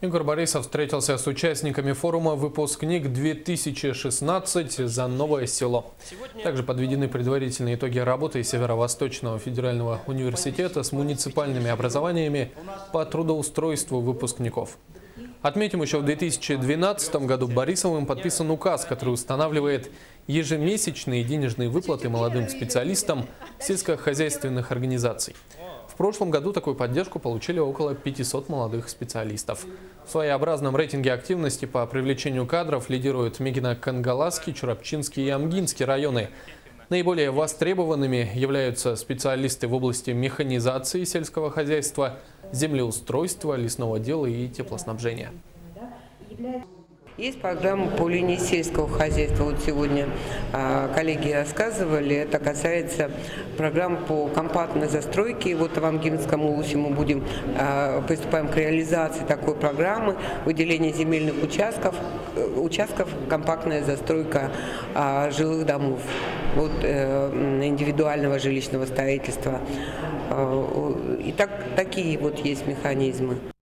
Егор Борисов встретился с участниками форума «Выпускник-2016» за новое село. Также подведены предварительные итоги работы Северо-Восточного федерального университета с муниципальными образованиями по трудоустройству выпускников. Отметим, еще в 2012 году Борисовым подписан указ, который устанавливает ежемесячные денежные выплаты молодым специалистам сельскохозяйственных организаций. В прошлом году такую поддержку получили около 500 молодых специалистов. В своеобразном рейтинге активности по привлечению кадров лидируют Мегино-Кангаласский, Чурапчинский и Амгинский районы. Наиболее востребованными являются специалисты в области механизации сельского хозяйства, землеустройства, лесного дела и теплоснабжения. Есть программа по линии сельского хозяйства. Вот сегодня коллеги рассказывали, это касается программ по компактной застройке. Вот в Амгинском улусе мы приступаем к реализации такой программы, выделения земельных участков, компактная застройка жилых домов, вот, индивидуального жилищного строительства. И такие вот есть механизмы.